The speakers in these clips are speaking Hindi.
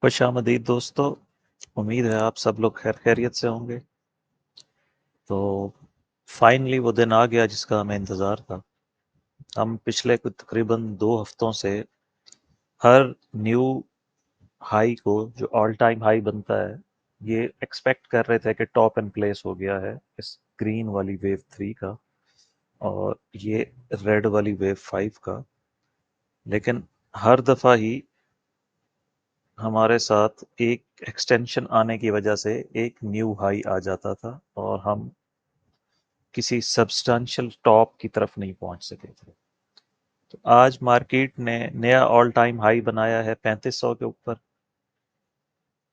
खुशामदीद दोस्तों। उम्मीद है आप सब लोग खैर खैरियत से होंगे। तो फाइनली वो दिन आ गया जिसका हमें इंतज़ार था। हम पिछले कुछ तकरीबन 2 हफ्तों से हर न्यू हाई को जो ऑल टाइम हाई बनता है, ये एक्सपेक्ट कर रहे थे कि टॉप एंड प्लेस हो गया है इस ग्रीन वाली वेव 3 का और ये रेड वाली वेव 5 का। लेकिन हर दफ़ा ही हमारे साथ एक एक्सटेंशन आने की वजह से एक न्यू हाई आ जाता था और हम किसी सब्सटेंशियल टॉप की तरफ नहीं पहुंच सके थे। तो आज मार्केट ने नया ऑल टाइम हाई बनाया है 3500 के ऊपर।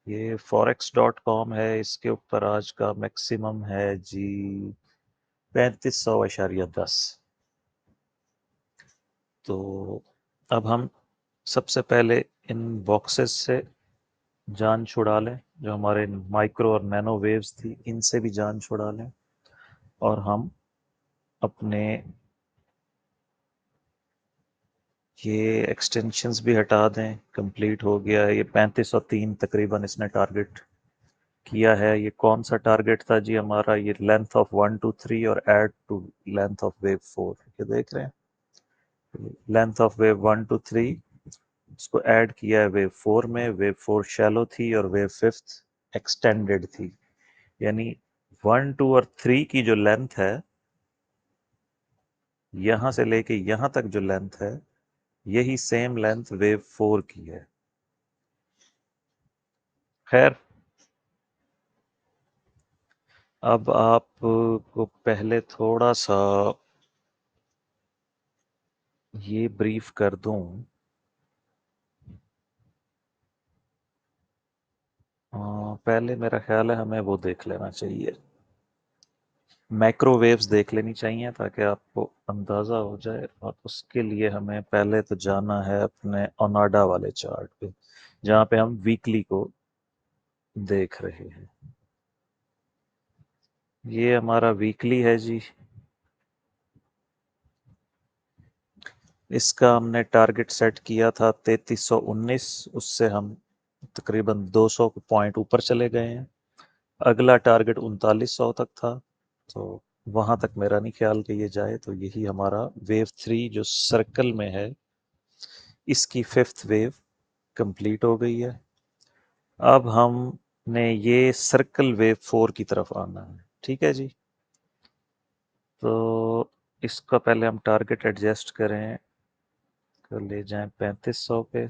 ये forex.com है, इसके ऊपर आज का मैक्सिमम है जी 3500.10। तो अब हम सबसे पहले इन बॉक्सेस से जान छुड़ा लें, जो हमारे माइक्रो और नैनो वेव्स थी इनसे भी जान छुड़ा लें और हम अपने ये एक्सटेंशंस भी हटा दें। कंप्लीट हो गया है ये 3503 तकरीबन इसने टारगेट किया है। ये कौन सा टारगेट था जी हमारा? ये लेंथ ऑफ 1 2 3 और add to length of wave 4। ये देख रहे हैं, लेंथ ऑफ वेव 1 2 3 इसको ऐड किया है वेव 4 में। वेव 4 शैलो थी और वेव 5th एक्सटेंडेड थी, यानी 1 2 और 3 की जो लेंथ है यहां से लेके यहां तक जो लेंथ है, यही सेम लेंथ वेव 4 की है। खैर, अब आप को पहले थोड़ा सा ये ब्रीफ कर दूं। पहले मेरा ख्याल है हमें वो देख लेना चाहिए, माइक्रोवेव्स देख लेनी चाहिए ताकि आपको अंदाज़ा हो जाए। और उसके लिए हमें पहले तो जाना है अपने ओनाडा वाले चार्ट पे, जहाँ पे हम वीकली को देख रहे हैं। ये हमारा वीकली है जी। इसका हमने टारगेट सेट किया था 3319, उससे हम तकरीबन 200 पॉइंट ऊपर चले गए हैं। अगला टारगेट 3900 तक था, तो वहां तक मेरा नहीं ख्याल कि ये जाए। तो यही हमारा वेव 3 जो सर्कल में है, इसकी 5th वेव कंप्लीट हो गई है। अब हमने ये सर्कल वेव 4 की तरफ आना है, ठीक है जी। तो इसका पहले हम टारगेट एडजस्ट करें, तो ले जाएं 3500 पे।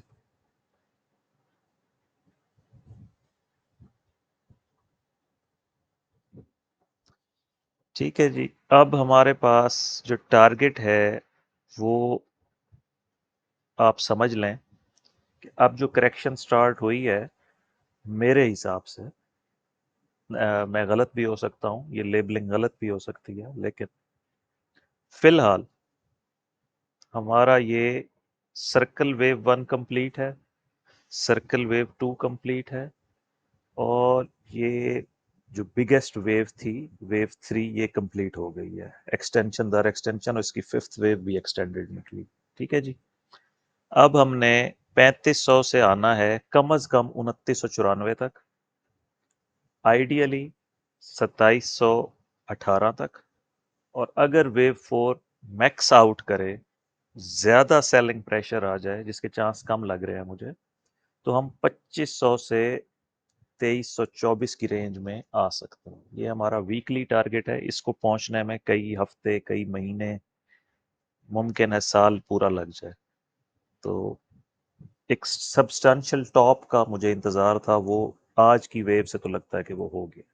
ठीक है जी। अब हमारे पास जो टारगेट है वो आप समझ लें कि अब जो करेक्शन स्टार्ट हुई है, मेरे हिसाब से मैं गलत भी हो सकता हूँ, ये लेबलिंग गलत भी हो सकती है, लेकिन फिलहाल हमारा ये सर्कल वेव 1 कंप्लीट है, सर्कल वेव 2 कंप्लीट है और ये जो बिगेस्ट वेव थी वेव 3 ये कंप्लीट हो गई है। एक्सटेंशन दर एक्सटेंशन, और इसकी 5th वेव भी एक्सटेंडेड निकली। ठीक है जी। अब हमने 3500 से आना है कम अज कम 2994 तक, आइडियली 2718 तक। और अगर वेव 4 मैक्स आउट करे, ज्यादा सेलिंग प्रेशर आ जाए, जिसके चांस कम लग रहे हैं मुझे, तो हम 2500 से 2324 की रेंज में आ सकते हैं। ये हमारा वीकली टारगेट है। इसको पहुंचने में कई हफ्ते, कई महीने, मुमकिन है साल पूरा लग जाए। तो एक सब्सटेंशियल टॉप का मुझे इंतजार था, वो आज की वेव से तो लगता है कि वो हो गया।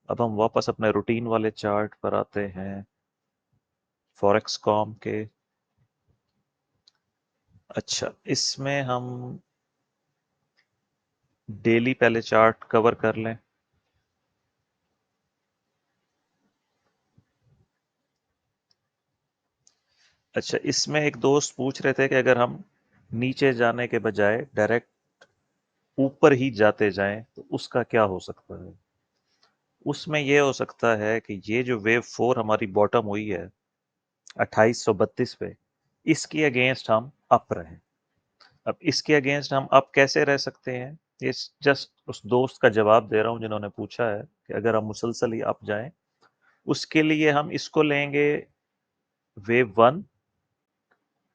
अब हम वापस अपने रूटीन वाले चार्ट पर आते हैं, फॉरेक्स कॉम के। अच्छा, इसमें हम डेली पहले चार्ट कवर कर लें। अच्छा, इसमें एक दोस्त पूछ रहे थे कि अगर हम नीचे जाने के बजाय डायरेक्ट ऊपर ही जाते जाएं तो उसका क्या हो सकता है। उसमें यह हो सकता है कि ये जो वेव 4 हमारी बॉटम हुई है 2832 पे, इसके अगेंस्ट हम अप रहें। अब इसके अगेंस्ट हम अप कैसे रह सकते हैं? ये जस्ट उस दोस्त का जवाब दे रहा हूँ जिन्होंने पूछा है कि अगर हम मुसलसल ही अप जाएं, उसके लिए हम इसको लेंगे वेव 1,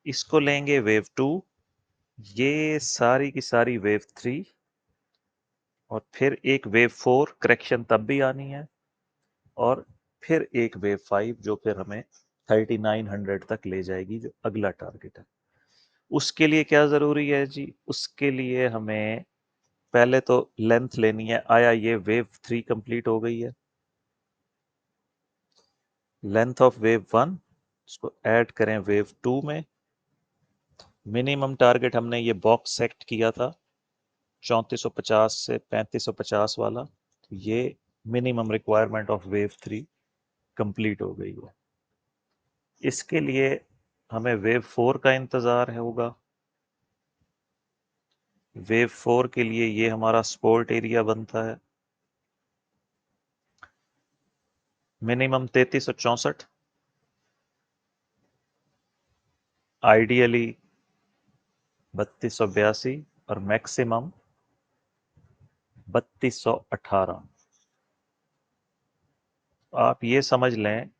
इसको लेंगे वेव 2, ये सारी की सारी वेव 3, और फिर एक वेव 4 करेक्शन तब भी आनी है, और फिर एक वेव 5 जो फिर हमें 3900 तक ले जाएगी, जो अगला टारगेट है। उसके लिए क्या ज़रूरी है जी? उसके लिए हमें पहले तो लेंथ लेनी है। आया ये वेव 3 कंप्लीट हो गई है, लेंथ ऑफ वेव 1 इसको ऐड करें वेव 2 में। मिनिमम टारगेट हमने ये बॉक्स सेट किया था 3450 से 3550 वाला, तो ये minimum requirement of wave 3 complete हो गई है। इसके लिए हमें वेव 4 का इंतज़ार होगा। वेव 4 के लिए ये हमारा सपोर्ट एरिया बनता है मिनिमम 3364, आइडियली 3282, और मैक्सिमम 3218। आप ये समझ लें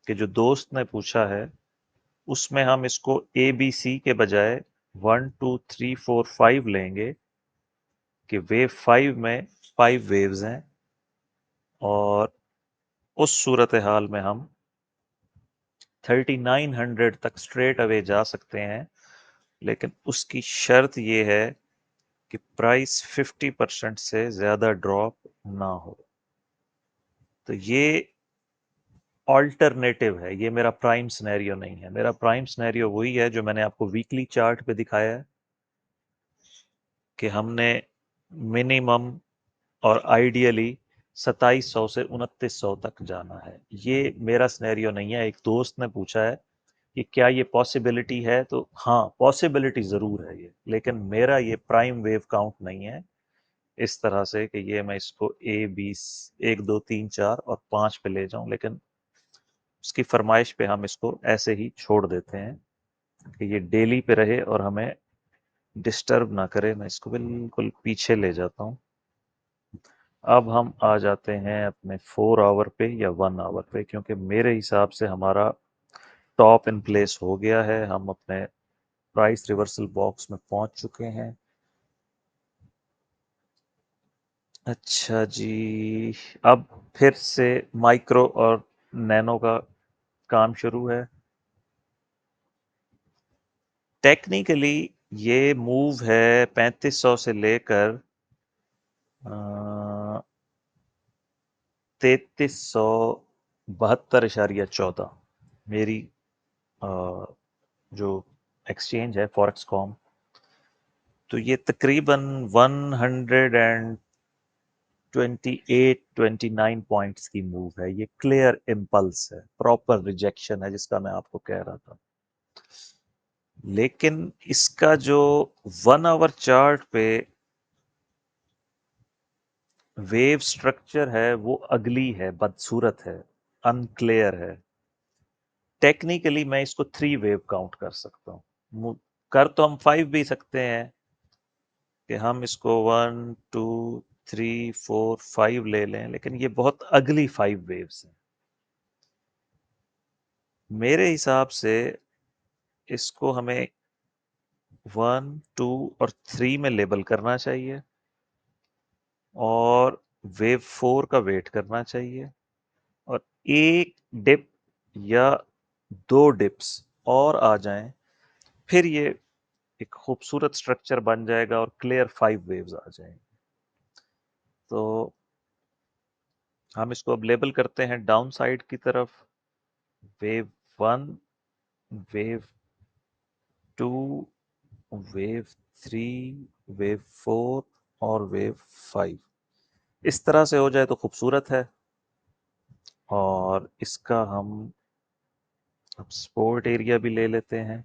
कि जो दोस्त ने पूछा है उसमें हम इसको ए बी सी के बजाय 1 2 3 4 5 लेंगे, कि वेव 5 में 5 वेव्स हैं, और उस सूरत हाल में हम 3900 तक स्ट्रेट अवे जा सकते हैं। लेकिन उसकी शर्त ये है कि प्राइस 50% से ज़्यादा ड्रॉप ना हो। तो ये ऑल्टरनेटिव है, ये मेरा प्राइम सिनेरियो नहीं है। मेरा प्राइम सिनेरियो वही है जो मैंने आपको वीकली चार्ट पे दिखाया है, कि हमने मिनिमम और आइडियली 2700 से 2900 तक जाना है। ये मेरा सिनेरियो नहीं है। एक दोस्त ने पूछा है कि क्या ये पॉसिबिलिटी है, तो हाँ, पॉसिबिलिटी ज़रूर है ये, लेकिन मेरा ये प्राइम वेव काउंट नहीं है इस तरह से कि ये मैं इसको ए बी 1 2 3 4 और 5 पे ले जाऊं। लेकिन उसकी फरमाइश पे हम इसको ऐसे ही छोड़ देते हैं कि ये डेली पे रहे और हमें डिस्टर्ब ना करे। मैं इसको बिल्कुल पीछे ले जाता हूँ। अब हम आ जाते हैं अपने 4 आवर पे या 1 आवर पे, क्योंकि मेरे हिसाब से हमारा टॉप इन प्लेस हो गया है। हम अपने प्राइस रिवर्सल बॉक्स में पहुंच चुके हैं। अच्छा जी, अब फिर से माइक्रो और नैनो का काम शुरू है। टेक्निकली ये मूव है 3500 से लेकर 3372.14। मेरी अ, जो एक्सचेंज है फॉरेक्स कॉम, तो ये तकरीबन 128-29 पॉइंट्स की मूव है। ये क्लियर इम्पल्स है, प्रॉपर रिजेक्शन है, जिसका मैं आपको कह रहा था। लेकिन इसका जो 1 आवर चार्ट पे वेव स्ट्रक्चर है वो अगली है, बदसूरत है, अनक्लियर है। टेक्निकली मैं इसको 3 वेव काउंट कर सकता हूँ। कर तो हम 5 भी सकते हैं, कि हम इसको 1 2 3 4 5 ले लें, लेकिन ये बहुत अगली 5 वेव्स हैं। मेरे हिसाब से इसको हमें 1 2 और 3 में लेबल करना चाहिए, और वेव 4 का वेट करना चाहिए, और एक डिप या 2 डिप्स और आ जाएं, फिर ये एक खूबसूरत स्ट्रक्चर बन जाएगा और क्लियर 5 वेव्स आ जाएंगे। तो हम इसको अब लेबल करते हैं डाउन साइड की तरफ। वेव 1, वेव 2, वेव 3, वेव 4 और वेव 5। इस तरह से हो जाए तो खूबसूरत है। और इसका हम अब सपोर्ट एरिया भी ले लेते हैं।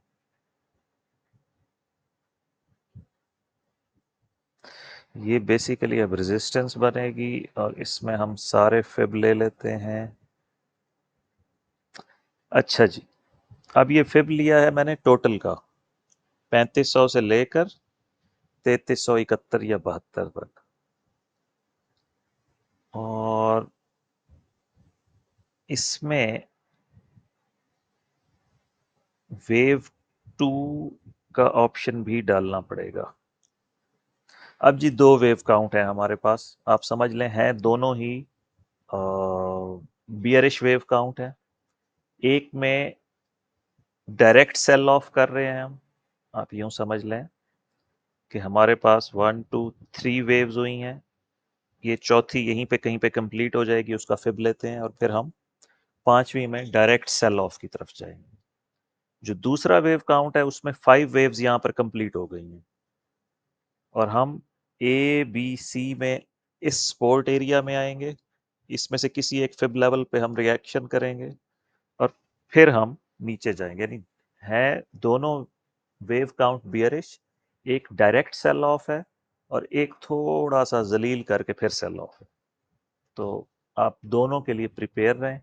ये बेसिकली अब रेजिस्टेंस बनेगी, और इसमें हम सारे फिब ले लेते हैं। अच्छा जी, अब ये फिब लिया है मैंने टोटल का 3500 से लेकर 3371 या 72 तक। और इसमें वेव 2 का ऑप्शन भी डालना पड़ेगा। अब जी 2 वेव काउंट है हमारे पास, आप समझ लें, हैं दोनों ही बियरिश वेव काउंट है। एक में डायरेक्ट सेल ऑफ कर रहे हैं हम, आप यूं समझ लें कि हमारे पास 1 2 3 वेव्स हुई हैं, ये चौथी यहीं पे कहीं पे कंप्लीट हो जाएगी, उसका फिब लेते हैं और फिर हम पांचवी में डायरेक्ट सेल ऑफ की तरफ जाएंगे। जो दूसरा वेव काउंट है उसमें 5 वेव्स यहां पर कंप्लीट हो गई हैं और हम ए बी सी में इस सपोर्ट एरिया में आएंगे, इसमें से किसी एक फिब लेवल पे हम रिएक्शन करेंगे और फिर हम नीचे जाएंगे। यानी है दोनों वेव काउंट बियरिश, एक डायरेक्ट सेल ऑफ है और एक थोड़ा सा जलील करके फिर सेल ऑफ है। तो आप दोनों के लिए प्रिपेयर रहें।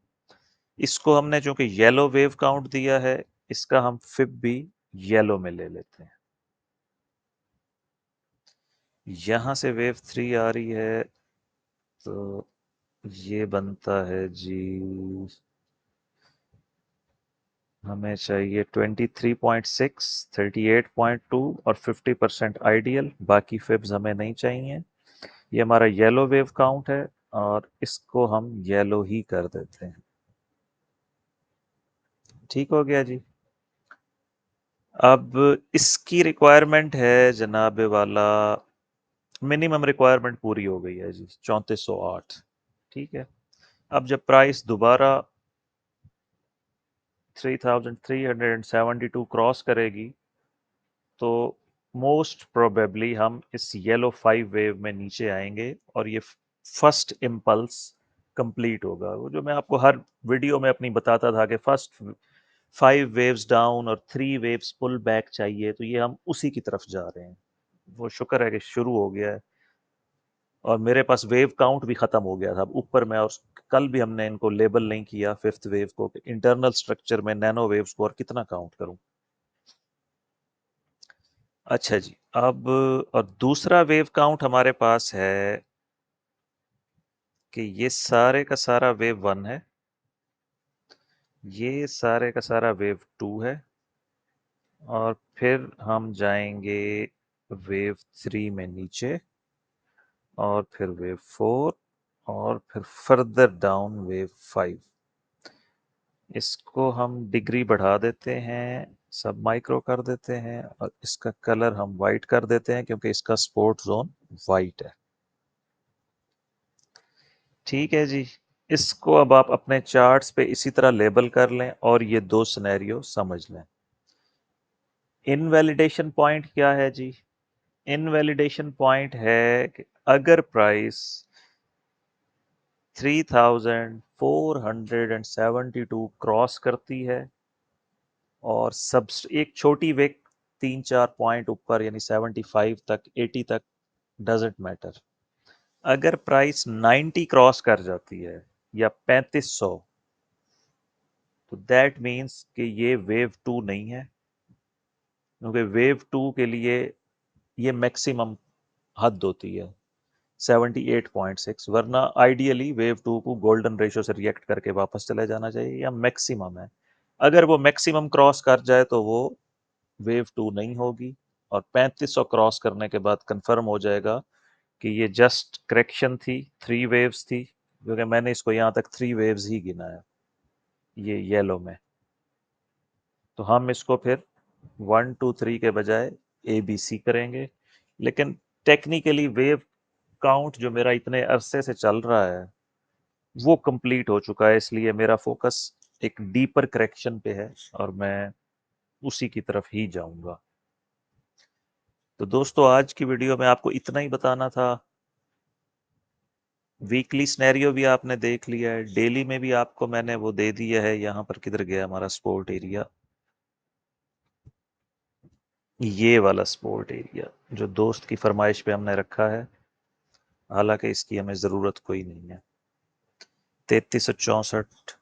इसको हमने जो कि येलो वेव काउंट दिया है, इसका हम फिब भी येलो में ले लेते हैं। यहां से वेव 3 आ रही है तो ये बनता है जी, हमें चाहिए 23.6, 38.2 और 50% आइडियल, बाकी फिब्स हमें नहीं चाहिए। ये हमारा येलो वेव काउंट है और इसको हम येलो ही कर देते हैं। ठीक हो गया जी। अब इसकी रिक्वायरमेंट है जनाब वाला, मिनिमम रिक्वायरमेंट पूरी हो गई है जी, 3408। ठीक है। अब जब प्राइस दोबारा 3372 क्रॉस करेगी तो मोस्ट प्रोबेबली हम इस येलो 5 वेव में नीचे आएंगे और ये फर्स्ट इम्पल्स कंप्लीट होगा। वो जो मैं आपको हर वीडियो में अपनी बताता था कि फर्स्ट 5 वेव्स डाउन और 3 वेव्स पुल बैक चाहिए, तो ये हम उसी की तरफ जा रहे हैं। वो शुक्र है कि शुरू हो गया है और मेरे पास वेव काउंट भी खत्म हो गया था। अब ऊपर में, और कल भी हमने इनको लेबल नहीं किया फिफ्थ वेव को, इंटरनल स्ट्रक्चर में नैनो वेव्स को और कितना काउंट करूं। अच्छा जी। अब और दूसरा वेव काउंट हमारे पास है कि ये सारे का सारा वेव 1 है, ये सारे का सारा वेव 2 है और फिर हम जाएंगे वेव 3 में नीचे और फिर वेव 4 और फिर फर्दर डाउन वेव 5। इसको हम डिग्री बढ़ा देते हैं, सब माइक्रो कर देते हैं और इसका कलर हम वाइट कर देते हैं क्योंकि इसका सपोर्ट जोन वाइट है। ठीक है जी। इसको अब आप अपने चार्ट्स पे इसी तरह लेबल कर लें और ये दो सिनेरियो समझ लें। इनवैलिडेशन पॉइंट क्या है जी? इनवैलिडेशन पॉइंट है कि अगर प्राइस 3472 क्रॉस करती है और सब एक छोटी विक 3-4 पॉइंट ऊपर यानी 75 तक 80 तक, डजेंट मैटर। अगर प्राइस 90 क्रॉस कर जाती है या 3500, तो दैट मीन्स कि ये वेव 2 नहीं है, क्योंकि वेव 2 के लिए ये मैक्सिमम हद होती है 78.6, वरना आइडियली वेव 2 को गोल्डन रेशो से रिएक्ट करके वापस चले जाना चाहिए, या मैक्सिमम है। अगर वो मैक्सिमम क्रॉस कर जाए तो वो वेव 2 नहीं होगी और 3500 क्रॉस करने के बाद कंफर्म हो जाएगा कि ये जस्ट करेक्शन थी, 3 वेव्स थी, क्योंकि मैंने इसको यहाँ तक 3 वेव्स ही गिनाया ये येलो में। तो हम इसको फिर 1 2 3 के बजाय ए बी सी करेंगे। लेकिन टेक्निकली वेव काउंट जो मेरा इतने अरसे से चल रहा है वो कंप्लीट हो चुका है, इसलिए मेरा फोकस एक डीपर करेक्शन पे है और मैं उसी की तरफ ही जाऊंगा। तो दोस्तों आज की वीडियो में आपको इतना ही बताना था। वीकली स्नैरियो भी आपने देख लिया है, डेली में भी आपको मैंने वो दे दिया है। यहाँ पर किधर गया हमारा स्पोर्ट एरिया, ये वाला स्पोर्ट एरिया जो दोस्त की फरमाइश पे हमने रखा है, हालांकि इसकी हमें ज़रूरत कोई नहीं है। 3364,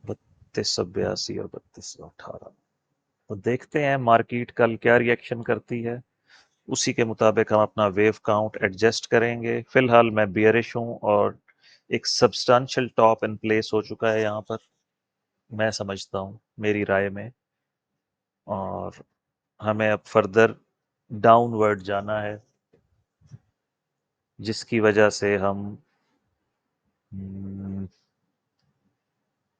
3282 और 3218। तो देखते हैं मार्केट कल क्या रिएक्शन करती है। उसी के मुताबिक हम अपना वेव काउंट एडजस्ट करेंगे। फिलहाल मैं बियरिश हूँ और एक सब्सटेंशियल टॉप इन प्लेस हो चुका है यहाँ पर, मैं समझता हूँ, मेरी राय में। और हमें अब फर्दर डाउनवर्ड जाना है, जिसकी वजह से हम हम्म,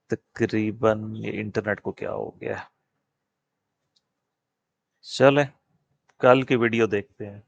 तकरीबन, ये इंटरनेट को क्या हो गया। चलें, कल की वीडियो देखते हैं।